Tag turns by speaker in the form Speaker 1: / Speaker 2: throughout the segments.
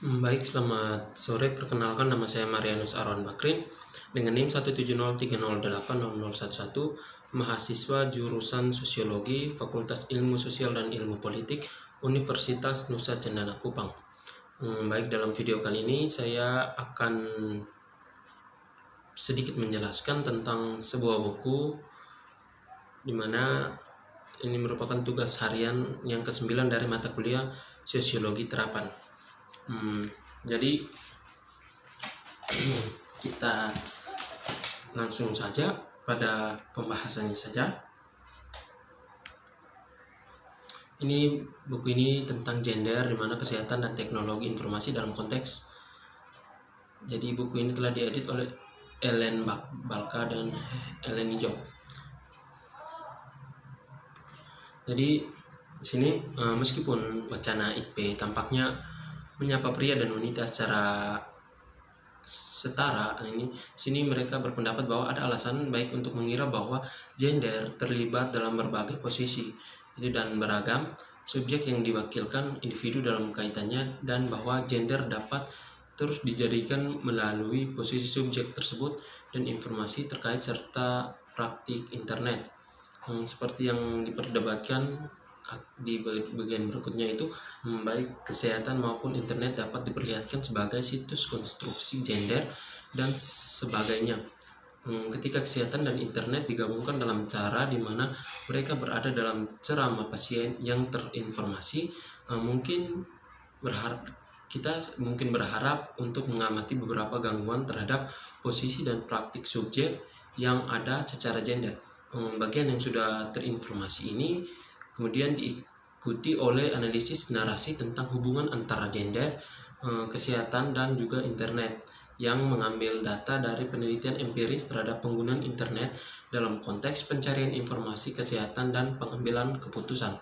Speaker 1: Baik, selamat sore. Perkenalkan, nama saya Marianus Arwan Bakrin dengan NIM 17030800011, mahasiswa jurusan Sosiologi, Fakultas Ilmu Sosial dan Ilmu Politik, Universitas Nusa Cendana Kupang. Baik, dalam video kali ini saya akan sedikit menjelaskan tentang sebuah buku di mana ini merupakan tugas harian yang ke-9 dari mata kuliah Sosiologi Terapan. Jadi kita langsung saja pada pembahasannya saja. Ini buku ini tentang gender, di mana kesehatan dan teknologi informasi dalam konteks. Jadi buku ini telah diedit oleh Ellen Balka dan Ellen Ijob. Jadi di sini meskipun wacana IP tampaknya menyapa pria dan wanita secara setara, sini mereka berpendapat bahwa ada alasan baik untuk mengira bahwa gender terlibat dalam berbagai posisi itu dan beragam subjek yang diwakilkan individu dalam kaitannya, dan bahwa gender dapat terus dijadikan melalui posisi subjek tersebut dan informasi terkait serta praktik internet. Seperti yang diperdebatkan di bagian berikutnya itu, baik kesehatan maupun internet dapat diperlihatkan sebagai situs konstruksi gender dan sebagainya. Ketika kesehatan dan internet digabungkan dalam cara di mana mereka berada dalam ceramah pasien yang terinformasi, kita mungkin berharap untuk mengamati beberapa gangguan terhadap posisi dan praktik subjek yang ada secara gender. Bagian yang sudah terinformasi ini kemudian diikuti oleh analisis narasi tentang hubungan antara gender, kesehatan, dan juga internet yang mengambil data dari penelitian empiris terhadap penggunaan internet dalam konteks pencarian informasi kesehatan dan pengambilan keputusan.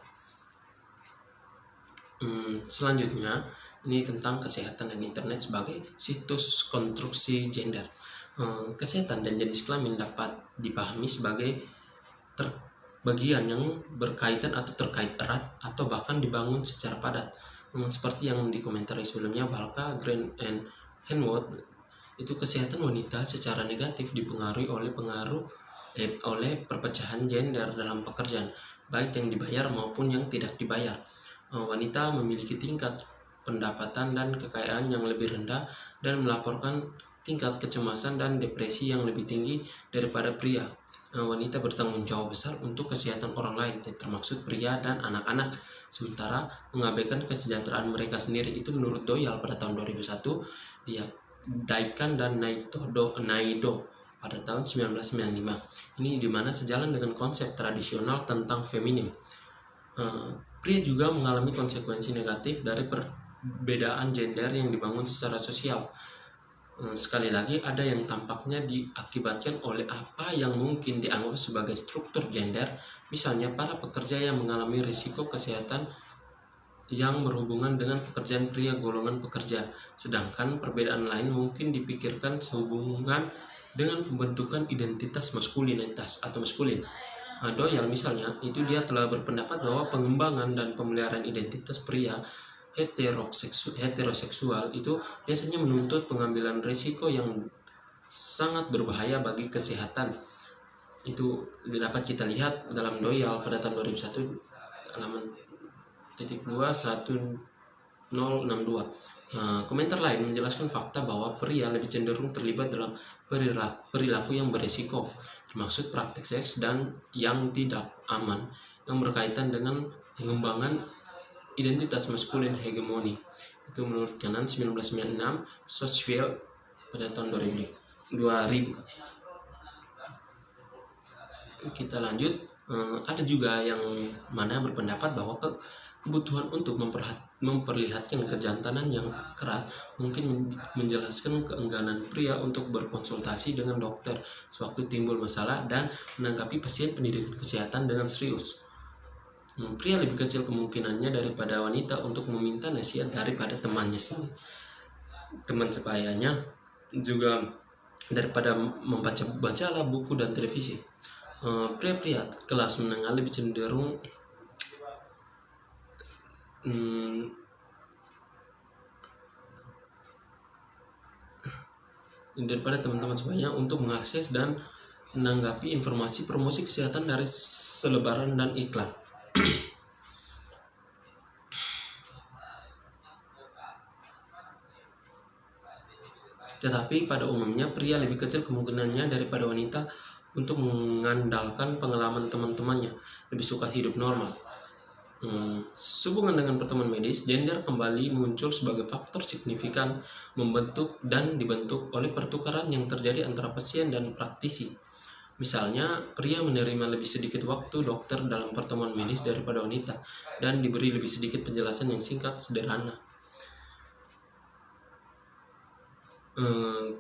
Speaker 1: Selanjutnya, ini tentang kesehatan dan internet sebagai situs konstruksi gender. Kesehatan dan jenis kelamin dapat dipahami sebagai bagian yang berkaitan atau terkait erat atau bahkan dibangun secara padat. Seperti yang dikomentari sebelumnya Balka, Grant, and Henwood, itu kesehatan wanita secara negatif dipengaruhi oleh perpecahan gender dalam pekerjaan, baik yang dibayar maupun yang tidak dibayar. Wanita memiliki tingkat pendapatan dan kekayaan yang lebih rendah dan melaporkan tingkat kecemasan dan depresi yang lebih tinggi daripada pria. Wanita bertanggung jawab besar untuk kesehatan orang lain, termasuk pria dan anak-anak, sementara mengabaikan kesejahteraan mereka sendiri. Itu menurut Doyle pada tahun 2001, Daikan dan Naido pada tahun 1995. Ini dimana sejalan dengan konsep tradisional tentang feminim. Pria juga mengalami konsekuensi negatif dari perbedaan gender yang dibangun secara sosial. Sekali lagi, ada yang tampaknya diakibatkan oleh apa yang mungkin dianggap sebagai struktur gender, misalnya para pekerja yang mengalami risiko kesehatan yang berhubungan dengan pekerjaan pria golongan pekerja, sedangkan perbedaan lain mungkin dipikirkan sehubungan dengan pembentukan identitas maskulinitas atau maskulin. Doyle misalnya, itu dia telah berpendapat bahwa pengembangan dan pemeliharaan identitas pria heteroseksual itu biasanya menuntut pengambilan risiko yang sangat berbahaya bagi kesehatan. Itu dapat kita lihat dalam Doyle pada tahun 2001 halaman .21062. Komentar lain menjelaskan fakta bahwa pria lebih cenderung terlibat dalam perilaku yang beresiko, termasuk praktik seks dan yang tidak aman yang berkaitan dengan pengembangan identitas maskulin hegemoni. Itu menurut Canan 1996, Sosfield pada tahun 2000. Kita lanjut. Ada juga yang mana berpendapat bahwa kebutuhan untuk memperlihatkan kejantanan yang keras mungkin menjelaskan keengganan pria untuk berkonsultasi dengan dokter sewaktu timbul masalah dan menanggapi pasien pendidikan kesehatan dengan serius. Pria lebih kecil kemungkinannya daripada wanita untuk meminta nasihat daripada temannya teman sebayanya, juga daripada membaca buku dan televisi. Pria-pria kelas menengah lebih cenderung daripada teman-teman semuanya untuk mengakses dan menanggapi informasi promosi kesehatan dari selebaran dan iklan. Tetapi pada umumnya pria lebih kecil kemungkinannya daripada wanita untuk mengandalkan pengalaman teman-temannya, lebih suka hidup normal. Sehubungan dengan pertemuan medis, gender kembali muncul sebagai faktor signifikan membentuk dan dibentuk oleh pertukaran yang terjadi antara pasien dan praktisi. Misalnya, pria menerima lebih sedikit waktu dokter dalam pertemuan medis daripada wanita dan diberi lebih sedikit penjelasan yang singkat sederhana.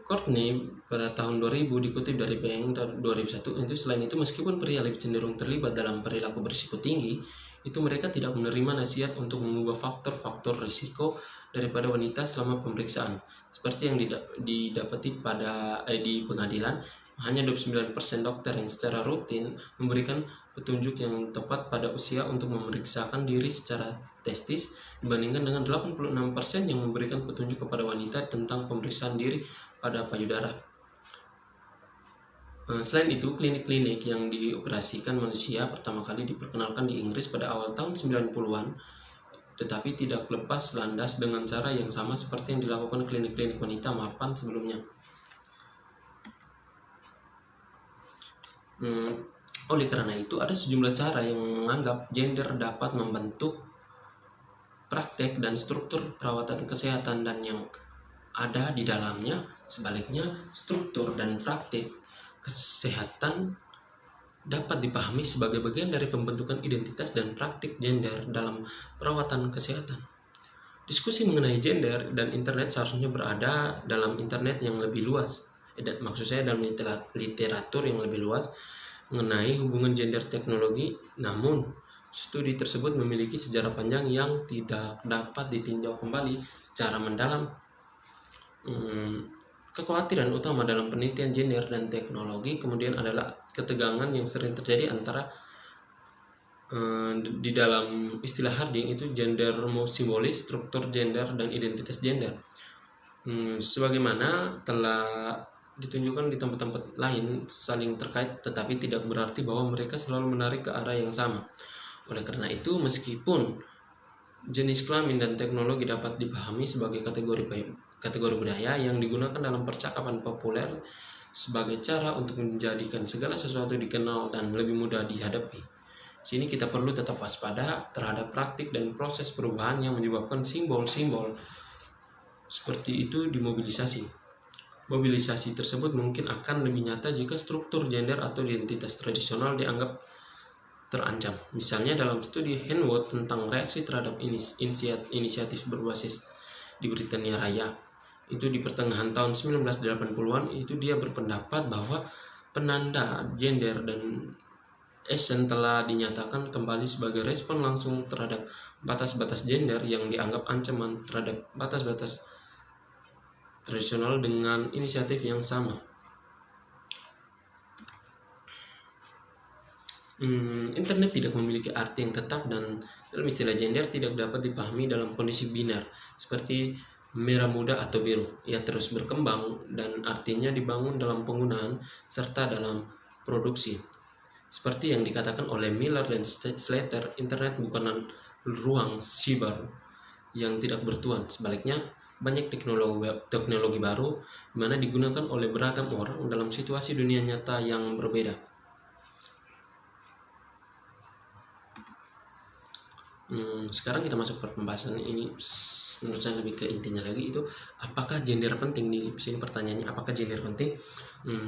Speaker 1: Courtney pada tahun 2000 dikutip dari Bank 2001 itu, selain itu meskipun pria lebih cenderung terlibat dalam perilaku berisiko tinggi, itu mereka tidak menerima nasihat untuk mengubah faktor-faktor risiko daripada wanita selama pemeriksaan. Seperti yang didapati di pengadilan, hanya 29% dokter yang secara rutin memberikan petunjuk yang tepat pada usia untuk memeriksakan diri secara testis, dibandingkan dengan 86% yang memberikan petunjuk kepada wanita tentang pemeriksaan diri pada payudara. Selain itu, klinik-klinik yang dioperasikan manusia pertama kali diperkenalkan di Inggris pada awal tahun 90-an, tetapi tidak lepas landas dengan cara yang sama seperti yang dilakukan klinik-klinik wanita mapan sebelumnya. Oleh karena itu, ada sejumlah cara yang menganggap gender dapat membentuk praktek dan struktur perawatan kesehatan, dan yang ada di dalamnya. Sebaliknya, struktur dan praktek kesehatan dapat dipahami sebagai bagian dari pembentukan identitas dan praktik gender dalam perawatan kesehatan. Diskusi mengenai gender dan internet seharusnya berada dalam internet yang lebih luas. Maksud saya dalam literatur yang lebih luas mengenai hubungan gender teknologi. Namun, studi tersebut memiliki sejarah panjang yang tidak dapat ditinjau kembali secara mendalam. Kekhawatiran utama dalam penelitian gender dan teknologi kemudian adalah ketegangan yang sering terjadi antara di dalam istilah Harding itu gender simbolis, struktur gender, dan identitas gender. Sebagaimana telah ditunjukkan di tempat-tempat lain, saling terkait tetapi tidak berarti bahwa mereka selalu menarik ke arah yang sama. Oleh karena itu, meskipun jenis kelamin dan teknologi dapat dipahami sebagai kategori budaya yang digunakan dalam percakapan populer sebagai cara untuk menjadikan segala sesuatu dikenal dan lebih mudah dihadapi, sini kita perlu tetap waspada terhadap praktik dan proses perubahan yang menyebabkan simbol-simbol seperti itu dimobilisasi. Mobilisasi tersebut mungkin akan lebih nyata jika struktur gender atau identitas tradisional dianggap terancam. Misalnya dalam studi Henwood tentang reaksi terhadap inisiatif berbasis di Britania Raya, itu di pertengahan tahun 1980-an, itu dia berpendapat bahwa penanda gender dan Asian telah dinyatakan kembali sebagai respon langsung terhadap batas-batas gender yang dianggap ancaman terhadap batas-batas tradisional dengan inisiatif yang sama. Internet tidak memiliki arti yang tetap, dan dalam istilah gender tidak dapat dipahami dalam kondisi biner seperti merah muda atau biru. Ia terus berkembang dan artinya dibangun dalam penggunaan serta dalam produksi. Seperti yang dikatakan oleh Miller dan Slater, internet bukan ruang siber yang tidak bertuan. Sebaliknya, banyak teknologi baru di mana digunakan oleh beragam orang dalam situasi dunia nyata yang berbeda. Sekarang kita masuk ke pembahasan ini. Menurut saya lebih ke intinya lagi, itu apakah gender penting? Di sini pertanyaannya, apakah gender penting?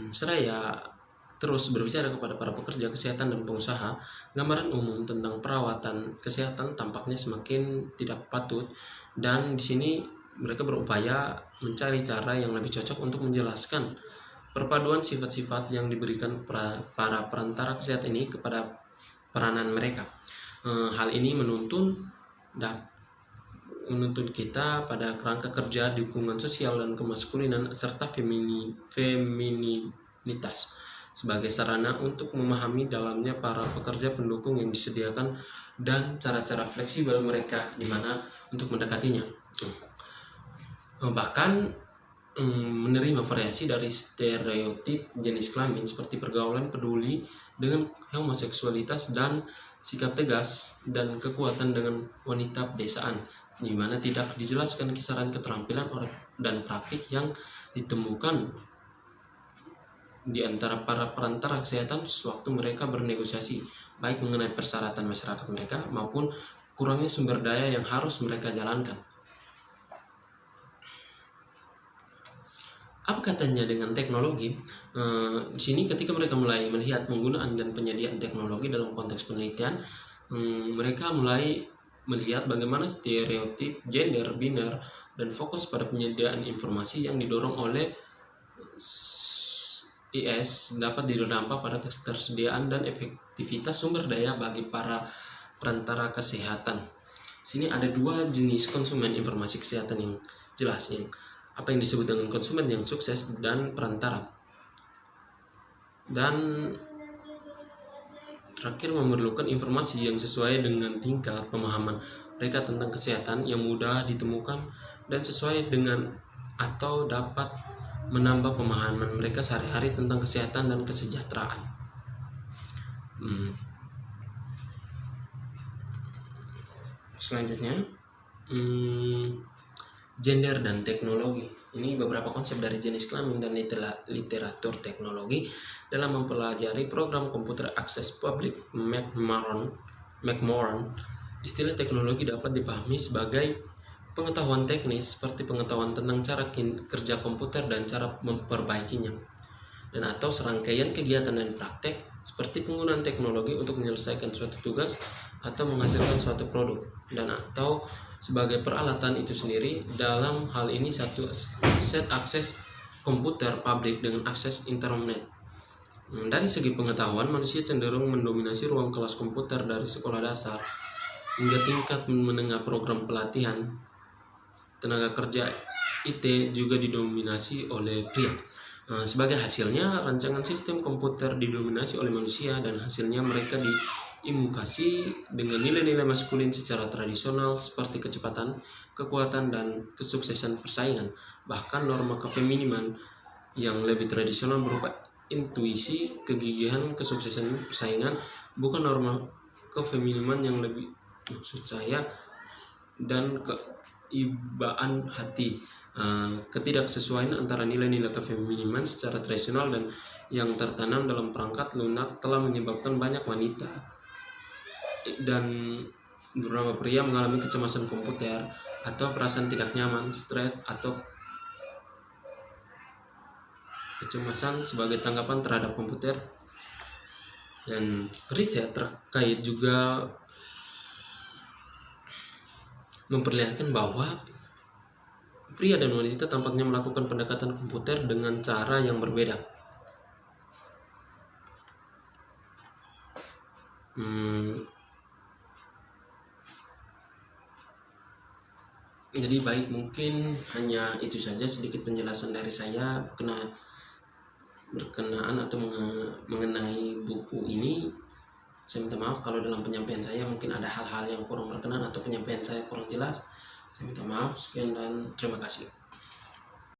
Speaker 1: Saya terus berbicara kepada para pekerja kesehatan dan pengusaha. Gambaran umum tentang perawatan kesehatan tampaknya semakin tidak patut, dan di sini mereka berupaya mencari cara yang lebih cocok untuk menjelaskan perpaduan sifat-sifat yang diberikan para perantara kesehatan ini kepada peranan mereka. Hal ini menuntun kita pada kerangka kerja, dukungan sosial dan kemaskulinan serta femininitas sebagai sarana untuk memahami dalamnya para pekerja pendukung yang disediakan dan cara-cara fleksibel mereka di mana untuk mendekatinya. Bahkan menerima variasi dari stereotip jenis kelamin seperti pergaulan peduli dengan homoseksualitas dan sikap tegas dan kekuatan dengan wanita pedesaan, di mana tidak dijelaskan kisaran keterampilan dan praktik yang ditemukan di antara para perantara kesehatan sewaktu mereka bernegosiasi, baik mengenai persyaratan masyarakat mereka maupun kurangnya sumber daya yang harus mereka jalankan. Apa katanya dengan teknologi? Di sini ketika mereka mulai melihat penggunaan dan penyediaan teknologi dalam konteks penelitian, mereka mulai melihat bagaimana stereotip gender biner dan fokus pada penyediaan informasi yang didorong oleh IS dapat didampak pada ketersediaan dan efektivitas sumber daya bagi para perantara kesehatan. Sini ada dua jenis konsumen informasi kesehatan yang jelas, yang apa yang disebut dengan konsumen yang sukses dan perantara. Dan terakhir, memerlukan informasi yang sesuai dengan tingkat pemahaman mereka tentang kesehatan yang mudah ditemukan dan sesuai dengan atau dapat menambah pemahaman mereka sehari-hari tentang kesehatan dan kesejahteraan. Selanjutnya, gender dan teknologi. Ini beberapa konsep dari jenis kelamin dan literatur teknologi dalam mempelajari program komputer akses publik McMorran. Istilah teknologi dapat dipahami sebagai pengetahuan teknis seperti pengetahuan tentang cara kerja komputer dan cara memperbaikinya, dan atau serangkaian kegiatan dan praktek seperti penggunaan teknologi untuk menyelesaikan suatu tugas atau menghasilkan suatu produk, dan atau sebagai peralatan itu sendiri. Dalam hal ini satu set akses komputer publik dengan akses internet. Dari segi pengetahuan, manusia cenderung mendominasi ruang kelas komputer dari sekolah dasar hingga tingkat menengah. Program pelatihan tenaga kerja IT juga didominasi oleh pria. Sebagai hasilnya, rancangan sistem komputer didominasi oleh manusia dan hasilnya mereka diimukasi dengan nilai-nilai maskulin secara tradisional seperti kecepatan, kekuatan, dan kesuksesan persaingan. Bahkan norma kefeminiman yang lebih tradisional berupa intuisi, kegigihan, kesuksesan persaingan, bukan norma kefeminiman yang lebih dan keibaan hati. Ketidaksesuaian antara nilai-nilai kefeminiman secara tradisional dan yang tertanam dalam perangkat lunak telah menyebabkan banyak wanita dan beberapa pria mengalami kecemasan komputer atau perasaan tidak nyaman, stres, atau kecemasan sebagai tanggapan terhadap komputer. Dan riset terkait juga memperlihatkan bahwa pria dan wanita tampaknya melakukan pendekatan komputer dengan cara yang berbeda. Jadi baik, mungkin hanya itu saja sedikit penjelasan dari saya berkenaan atau mengenai buku ini. Saya minta maaf kalau dalam penyampaian saya mungkin ada hal-hal yang kurang berkenan atau penyampaian saya kurang jelas. Saya minta maaf. Sekian dan terima kasih.